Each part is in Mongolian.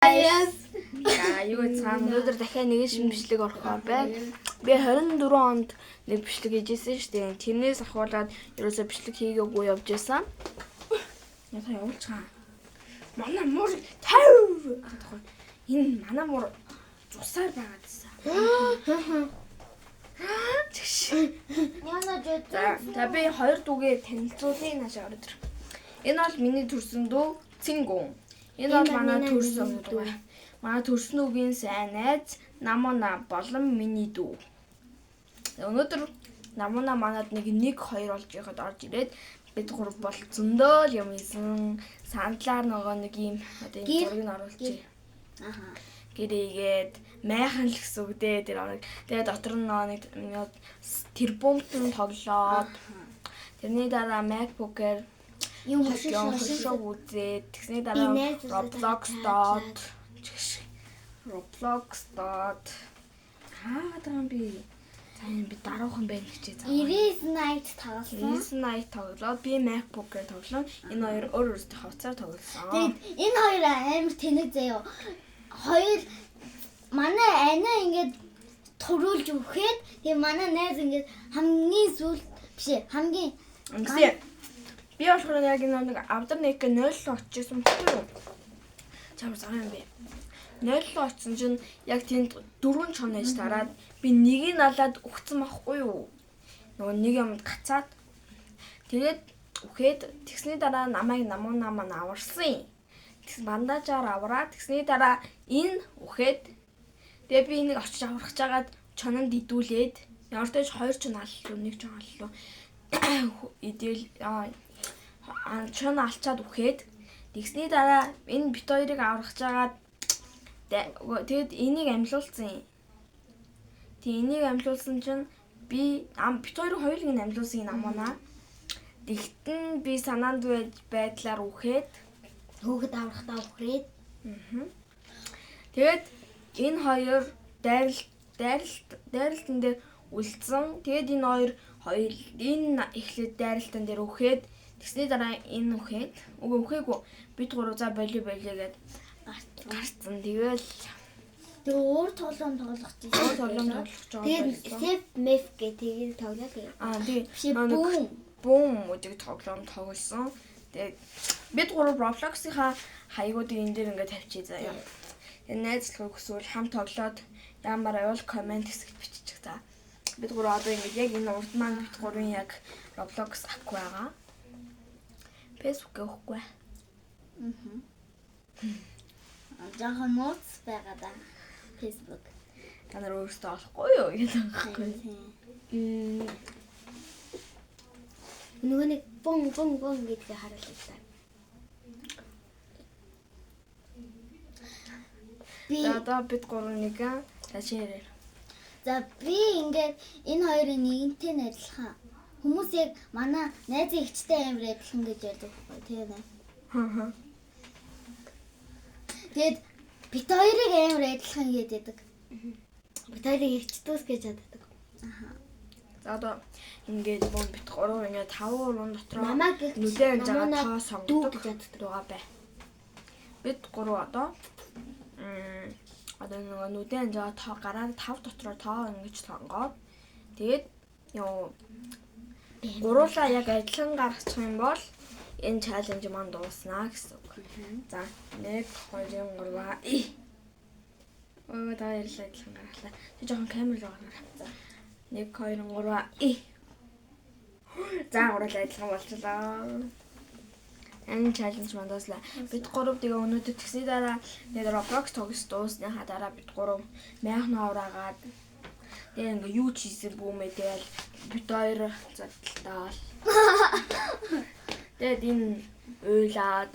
Юу цаана өнөөдөр дахиад нэгэн шимжлэг орохоор байна. Би 24 онд нэг бичлэг хийжсэн шүү дээ. Тэрнээс ахуулаад ерөөсөө бичлэг хийгээгүй явж байсан. Яа явуулчихаа. Манай муур 50. Энэ манай муур цусаар байгаад байсан. За би хоёр дүүгээ танилцуулъя наашаа ороод. Энэ бол миний төрсөн дүү Цингүн. Энэ бол манай төрсөн дүү. Манай төрсөн үгийн сайн найз Намуна болон миний дүү. Өнөөдөр Намуна манад нэг 1-2 болж яхад орж ирээд бид гур бол зөндөө юм ийсэн. Сандлаар нөгөө нэг юм одоо энэ зургийг оруулчих. Гэрээгээд майхан л гэсэн үг дээ тэр орог. Тэгээ дотор нь нэг тэрбумтэн тоглоод тэрний дараа MacBook-ээр юм хөшөөг үзээд тэгсний дараа Roblox доод хаадаг би сайн би даруухан байна гэж заа. Erase Night тоглоод би MacBook-ээр тоглоо. Энэ хоёр өөр өөртөө хавцаар тоглосон. Тэгээд энэ хоёр амар тэнэг заяа. Хоёр манай анаа ингээд төрүүлж өгöхэд тэгээ манай найз ингээд хамгийн сүүл биш хамгийн би болохоор яг нэг авдар нэг 0 очижсэн байхгүй юу? Чамд сайн юм бэ. 0 очсон чинь яг тэнд 4 чонож тараад би нэгийг алаад өгцөн байхгүй юу? Нөгөө нэг юмд гацаад тэгээд өгöхэд тэгсний дараа намайг Намуна маань аварсан. Тэгс бандажаар авраад тэгсний дараа энэ өгöхэд тэгээ би энийг очиж аврах чагаад чононд идүүлээд ямар ч тач 2 чон аллуу 1 чон аллуу идэл чон алчаад өгöхэд тэгсний дараа энэ бит хоёрыг аврах чагаад тэгэд энийг амьлуулсан. Тэг энийг амьлуулсан чинь би бит хоёрын хоёулыг нь амьлуулсан Намуна. Тэгтэн би санаанд байдлаар өгöхэд хөөхд аврахтаа өгöхэд тэгээд энэ хоёр дайралтан дээр үлдсэн. Тэгээд энэ хоёр энэ эхлээд дайралтан дээр өгöхэд тэгсний дараа энэ өгөөгүй бид гурав за болио гээд гарцсан. Тэгээд өөр тоглоом тоглох гэсэн. Тэгээд Step Map гэдэг тоглоом тэгээ. Тэгээд бум үдэг тоглоом тоглосон. Тэгээд бид гурав Roblox-ийнхаа хаягуудыг энэ дээр ингээд тавьчих заяа. Энэ найзлахыг хүсвэл хамт тоглоод ямар аюул комент хэсэгт биччих за. Бид гурав одоо ингээд яг энэ урд маань бид гурвын яг Roblox ак байгаа. Facebook өгөхгүй. Жаахан ноц байгаа да. Facebook. Та нар өөрсдөө олохгүй юу гэдэг юм. Нөгөө нэг бон гэдгийг харуулъя. За бид гурав нэг ташаарай. За би ингээд энэ хоёрын нэгэнтэй адилхан. Хүмүүс яг манай найзын ихчтэй амар адилхан гэж ярьдаг байхгүй тийм ээ. Тэгэд бит хоёрыг амар адилхан гэдэг. Бит хоёрыг ихчдүүс гэж яддаг. За одоо ингээд бит гурав ингээд 5 уран дотор нүдэн жагаа тоо сонгодог гэж яддаг бай. Бид гурав одоо нөгөө нүдэн жагаа тоо гараад 5 дотроо тоо ингэж сонгоод тэгээд гуруулаа яг адилхан гаргачих юм бол энэ чаленж маань дууснаа гэсэн үг. За 1 2 3 та ярилаа адилхан гаргалаа. Тэг жоохон камер руу гаргаа. За 1 2 3 За гуруулаа адилхан болчихлоо. Энэ чаленж маань дууслаа. Бид гурав тэгээ өнөөдөр тэгсний дараа нэг Roblox тоглож дуусныхаа дараа бид гурав майхан авраагаад тэгээ ингээ юу ч хийсэн бүүмээ тэгэл бит хоёр задлаа. Тэгээд энэ уйлаад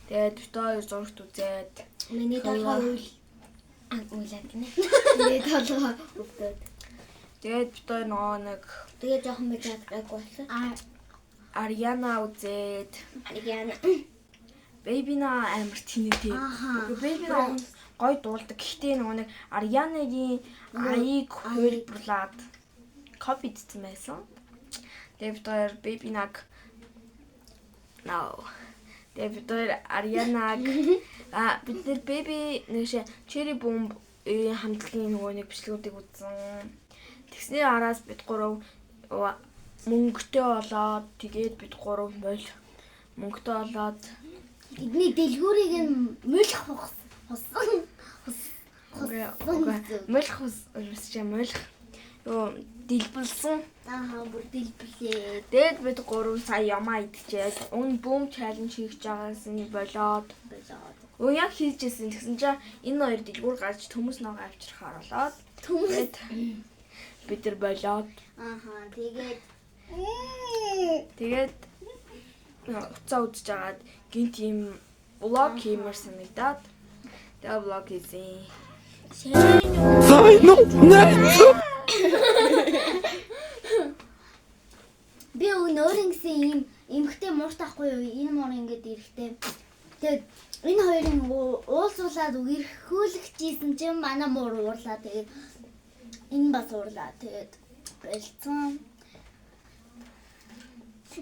тэгээд бит хоёр зургт үзээд миний толгой уйлаад гинэ. Миний толгой өвдөд. Тэгээд бит хоёр нөгөө нэг тэгээд жоохон мэдээд гайгүй болсон. Ariana үзээд Baby-на амар тэнэтэй. Baby-на гой дуулдаг. Гэхдээ нөгөө нэг Ariana-гийн аяыг хөлбөрлаад копидсэн байсан. Тэгээд бид хоёр Baby-наг Тэгээд бид хоёр Ariana-г Бид нэр baby нэг cherry bomb хамтлагийн нөгөө нэг бичлэгүүдийг үзсэн. Тэгсний араас бид гурав мөнгөтэй болоод тэгээд бид гурав мөнгөтэй болоод Бидний дэлгүүрийг нь мөлх хусан. мөлх юу дэлбэлсэн. Бүр дэлбэлээ. Тэгээд бид гурав сая ямаа идчихээд бүүм чаленж хийж байгаас нь болоод яг хийжсэн. Тэгсэн чинь энэ хоёр дэлгүүр гарч төмөс ногоо авчрахаар болоод тэгээд бид нар болоод тэгээд уцаа үзэж агаад гинт юм влог хиймэр санагдаад тэгээд влог хийсэн. Би өнөөр ингэсэн ийм эмхтэй мууртахгүй юу? Энэ муур ингээд ирэхтэй. Тэгээд энэ хоёрын уулзуулаад үерхүүлэгчээсэн чинь манай муур уурлаа. Тэгээд энэ бас уурлаа. Тэгээд болцсон.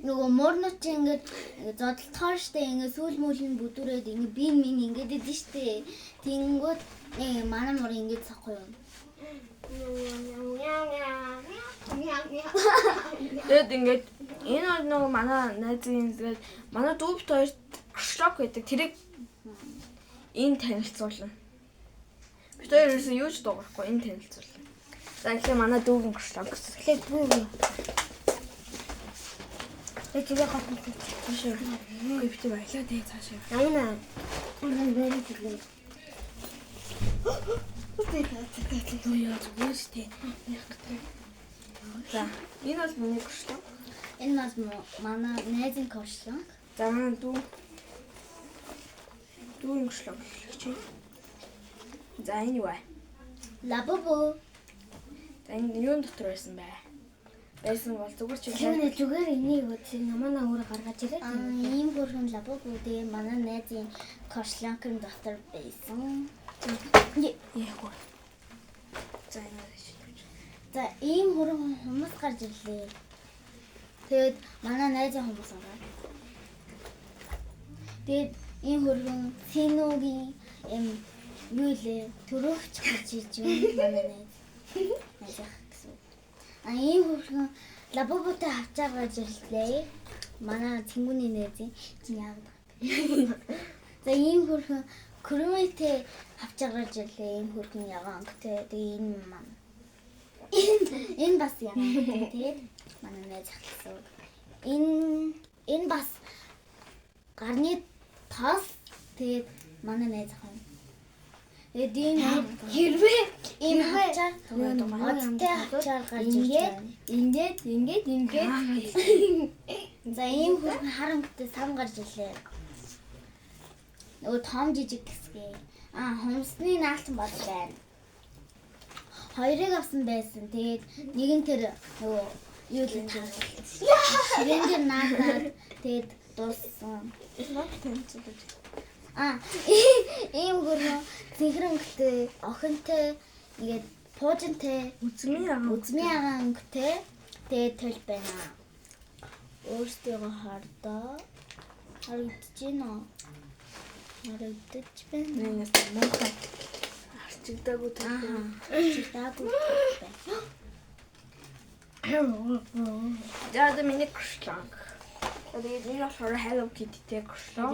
Нөгөө муурнууд чи ингээд зодтолтоор штэ ингээд сүүл мүлийн бүдүүрээд ингээд би минь ингээд идэв штэ. Тэнгүүд манай муур ингээд сахгүй юу? Тэгээд ингээд энэ нөгөө манай найзын тэгээд манай дүүбт хоёрт шлок гэдэг тэрийг энэ танилцуулна. Бид хоёр ерөөсөө юу ч дуурахгүй энэ танилцуулна. За ихлэ манай дүүгийн шлок гэсэн. Эхлээд дүү. Тэгээ хатна. Цаашаа. Бит баялаа тэгээ цаашаа. Амна. Үнэн дээр. За, энэ бол миний шлок. Энэ бас манай найзын шлок. За манай дүүгийн шлок чи. За энэ юу вэ? Лабабо. За энэ юун дотор байсан бэ? Байсан бол зүгээр чи зүгээр энийг үзсэн намаа өөрөө гаргаж ирээ. Ийм бүрхэн лабабо дээ манай найзын шлокын дотор байсан. Яагүй. За энэ шүү. За ийм хөрөн хүмүүс гарч ирлээ. Тэгээд манай найзын хүмүүс ороод. Тэгээд ийм хөргөн Синугийн юу лээ төрөгч гарч ирж байна манай найз. Найзах гэсэн. Ийм хөргөн лабаботой авчаар гарч ирлээ. Манай тэнгүүний найзын чи яагаад. За ийм хөргөн Крумэтэй авчаар гарч ирлээ. Ийм хөргөн ягаан гэдэг. Тэгээ энэ маань энэ бас яагаад тэгээд манай найз ахласан. Энэ бас гарны тас тэгээд манай найз ахын. Тэгээд энэ хэрвээ энэ хачаар одтой хачаар гарч ингээд за ийм хүн харамттай сам гарч ирлээ. Нөгөө том жижиг гэсгээ. Хумсны наалтан бод байна. Хоёрыг авсан байсан. Тэгээд нэг нь тэр нөгөө юу л ширэндэр наатаад тэгээд дууссан. Ийм гөрнө зинхрэнгтэй, охинтой, ингээд пуужинтай, үзмийн агаантай тэгээд төл байна. Өөртөө харагдаж байна. Харагдаж байна. Нэгээс муухай арчигдаагүй байна. За миний шлок. Тэгээд энэ бол Hello Kitty-тэй шлок.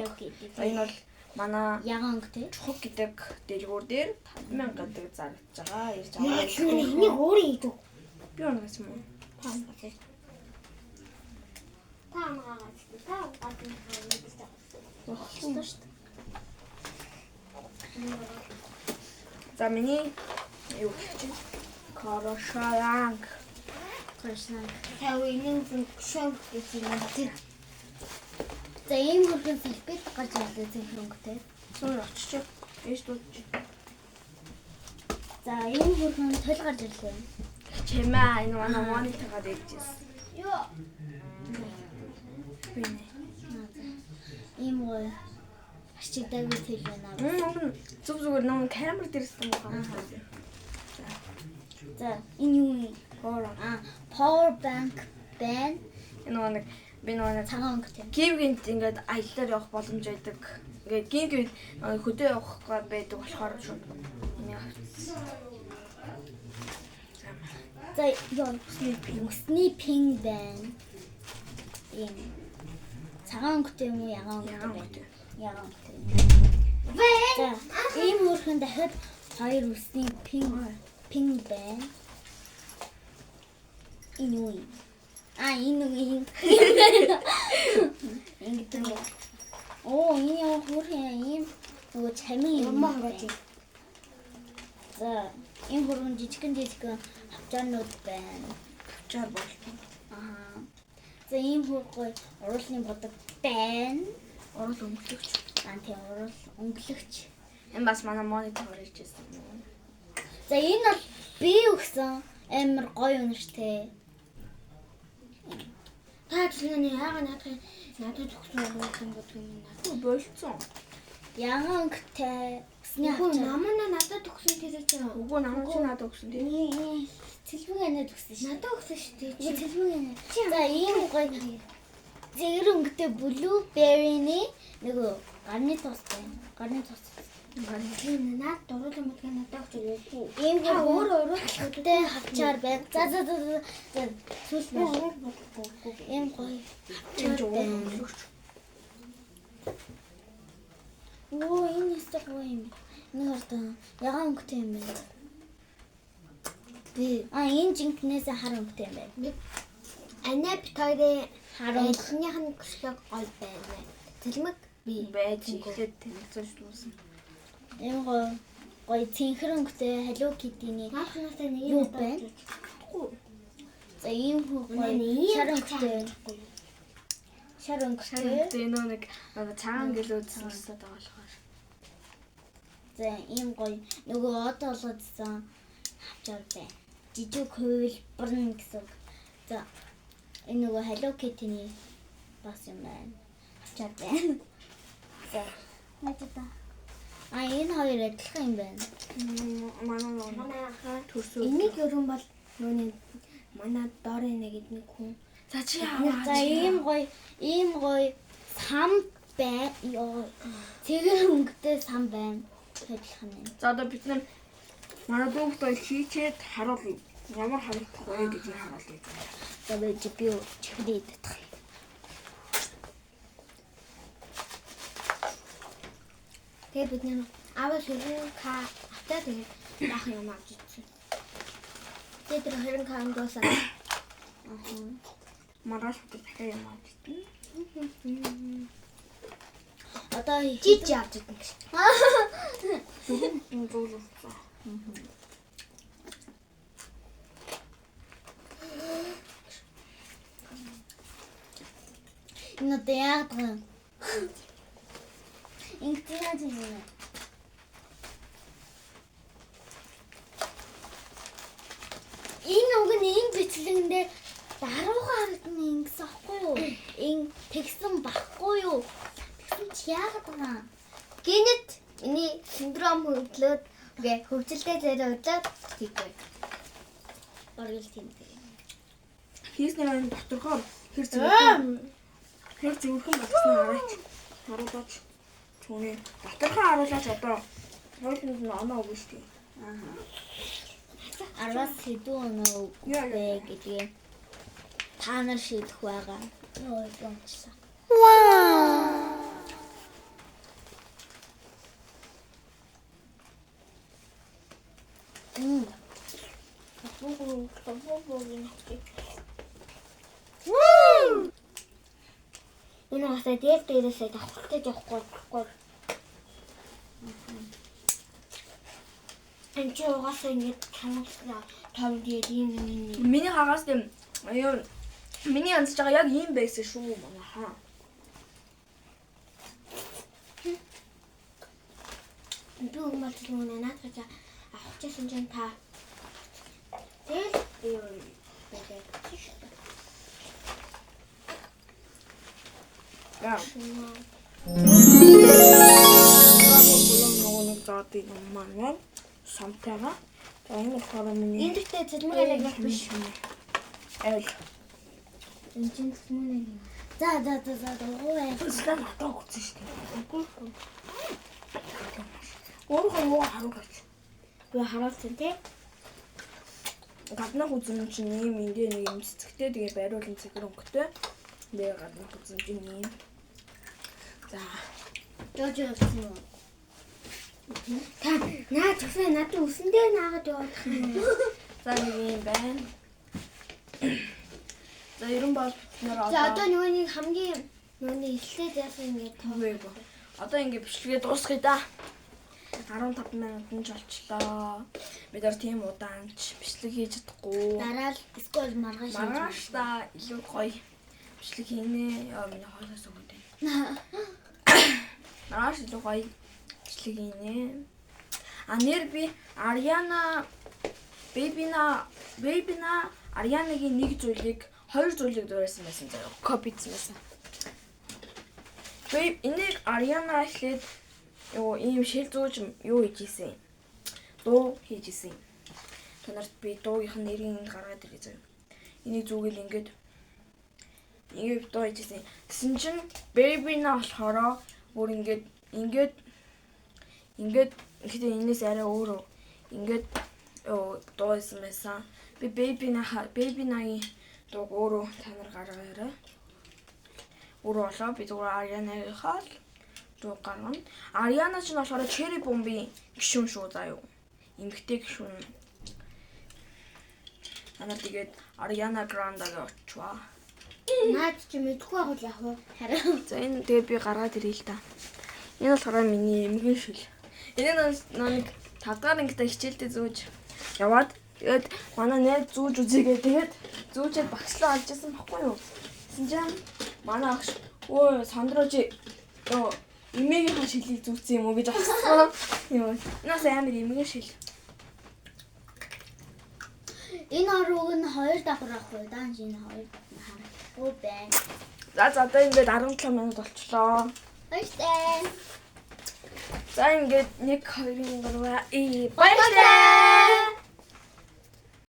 Энэ бол манай ягаангтэй чухал гэдэг дэлгүүр дээр 5000 гэдэг зарагдж байгаа. Ирж аваа. Энийг өөрөө идэв. Би оноос юм уу? За миний юу гэж Корошаланг. Тавын шок гэсэн юм. За ийм хөргөн салбит гарч ирлээ зинхрэнгтэй. Суур очиж. Ээж дуудаж. За ийм хөргөн төл гарч ирлээ. Чимээ энэ манай монитор дэжсэн. Юу? Бинэ. Ийм гоо арчигдаагүй тэл байна. Зүг зүгээр нэг камер дээрсэн байгаа. За энэ юу вэ? Power bank байна. Энэ нэг би нэг цагаан өнгөтэй. Кивгэнт ингээд аяллаар явах боломж байдаг. ингээд гинг хөдөө явах байдаг болохоор шууд энийг авчихсан. За ёо усны пинг байна. Ийм цагаан өнгөтэй юм уу ягаан өнгөтэй? Ягаан өнгөтэй. За ийм өөрхөн дахиад хоёр усны пинг байна. Энэ юу юм? Энэ юм. Ингэдэг. Энэ яг хөрхөн ийм нөгөө чамин юм байна. За энэ хөргөн жижигэн хавчаарнууд байна. Хавчаар болтон. За ийм хөргөй уруулны бодог байна. Урал өнгөлөгч. Тийм урал өнгөлөгч. Энэ бас манай монитор ирж байсан юм. За энэ бол би өгсөн амар гоё үнэртэй. Та чинь яагаад надад өгсөн юм боддог юм надад болцсон. Ягаан өнгөтэй усны Үгүй хавчаар. намаа надад өгсөн тийм ч юм. Үгүй намайг чи надад өгсөн тийм. Цэлбэг анаад өгсөн шүү. Надад өгсөн шүү дээ. Цэлбэг анаа. За ийм гоё зэгэр өнгөтэй blueberry-ний нөгөө гарны тост байна. Гарны тост. Тийм наад дуруулан бодгоо надад өгсөн. Ийм Та өөр өөрөө өнгөтэй хавчаар байна. За сүүл байна. Ийм гоё хавчаар байна. Оо энэ нэстэ гоё юм. Нэг ордоо ягаан өнгөтэй юм байна. Энэ жинкнээс хар өнгөтэй юм байна. Анаа битхоёрын Харан эхнийх нь гүшгэ гол байна. Цэлмэг би байж ихэд тэнцэж дуусан. ийм гоё цэнхэр өнгөтэй Hello Kitty-ний наахнасаа нэг юу байна? За ийм гоё шар өнгөтэй. Шар өнгөтэй. Тэгээ нэг цагаан гэлөө зүсээд байгаа болохоор. За ийм гоё нөгөө од олгодсон хавчаар байна. Жижиг хувилбарна гэсэн. За энэ нөгөө Hello Kitty-ний бас юм байна. Хавчаар байна. За надад энэ хоёр адилхан юм байна. Манай төрсөө. энийг ерөн бол нөөний манай доорын нэг эдний хүн. За чи За ийм гоё сам бай. Йоо. Цэгэр өнгөтэй сам байна. Адилхан юм. За одоо бид нар манай дүүхтэй хийчээд харуул ямар харагдах вэ гэж харуулъя. За байж би чихрээд татах. Тэгээ бид нэг аваа хэрэн автаа тэгээд яах юм авч ирсэн. Тэгээд тэр хэрэн каан дуусан. Маргааш бид дахиад юм авч ирсэн. Одоо Жиж авч ирсэн гэж. Энэ зөөлөсөн. энэ одоо яагаад вэ? Ингэдэг юм. Энэ уг нь энэ бичлэгэндээ даруухан харагдана ингэсэн аахгүй юу? Энэ тэгсэн багхгүй юу? Тэгсэн чи яагаад вэ? Гинэт миний синдром хөвдлөөд үгээ хөвчлөлтэй зэрэг өдлөөд тийгвэ. Баргал тийм. Хийснээр докторхоор хэр зөвхөн болсноо хараач. Харуулаач. Түүний докторхоо харуулаач одоо хойлонд нь оноо өгнө шүү дээ. Араас хэдэн оноо өгөө гэдгээ та нар шийдэх байгаа. Йоо юмчлаа. Энэ хасаа дээрээсээ давхартай явахгүй. Энд чи угаасаа ингэж чангалснаа том дээр юм. Миний хагаас тийм аюу миний янзж байгаа яг ийм байсан шүү манай хаа. Би өмөлт нүнэ наадаж авчихсан ч та. Тэгэл юу байдаг чи. Яа. Нэг заадаг юм маань самтайгаа. За энэ болохоор миний Энд дэхтэй цэлмэг нэг биш. айл. Энд чинь цэлмэг нэг. За ууя. Эсвэл надад үзэн шүү дээ. Өөрөө юу харуулж. Би харуулсан тий. Гаднах үзэн чинь ийм ингээ нэг юм цэцэгтэй тэгээ байруулсан цэгэр өнгөтэй. Тэгээ гаднах үзэн чинь ийм. За. Жожо гэсэн үү? Та наа тэгсэн надад үсэндээ наагаад явах юм. За нэг юм байна. За ерөн бол бид нэр За одоо нөгөө нэг хамгийн нөгөө эхлээд яасан ингэ тоогүй. Одоо ингээ бичлэгээ дуусгая да. 15 минутын ч болчлоо. Бид нар тийм удаан ч бичлэг хийж чадахгүй. Дараа л скол маргааш. Маргааш та илүү гоё бичлэг хийнэ. Яа миний хоолоос өгөөд. Маргааш илүү гоё бичлэг хийнэ. Нэр би Ариана Бэбина Арианагийн нэг зүйлийг хоёр зүйлийг дуурайсан байсан заяа. Копицсан байсан. Энийг Ариана эхлээд ийм шил зүүж юу хийж ийсэн. Дуу хийж ийсэн. Танарт би дуугийнх нь нэрийг гаргаад ирээ заяа. Энийг зүгэл ингээд дуу хийж ийсэн. Тэсэн чинь Бэбина болохоро бүр ингээд ихтэй энэс арай өөрөө ингээд дуу хийсэн байсан. Би Бэбинагийн дууг өөрөө танаар гаргаарай. Өөрөө болоо би зүгээр Арианагийнхаа дуу гаргана. Ариана ч нь болохоор Cherry Bomb-ийн гишүүн шүү заа юу. Эмэгтэй гишүүн. Танаар тэгээд Ariana Grande-г очваа. наад чи мэдгүй байх яах вэ? Харин За энэ тэгээд би гаргаад ирээ л та. Энэ болохоор миний эмгэн шил. Энэ нэг 5 дахь ангитай хичээлдээ зөөж яваад тэгээд манай найз зүүж үзээгээ тэгээд зүүжээд багшлаа олж исэн баггүй юу? Тэсэн чинь манай агш өө сандрууж эмээгийнхаа шилийг зүүцсэн юм уу гэж асуусан. Йоо. Наас амар эмгэн шил. Энэ орог нь 2 давхар ахгүй даан чинь 2 харахгүй байна. За одоо ингээд 17 минут болчлоо. Баяртай. За ингээд 1 2 3 баярлалаа.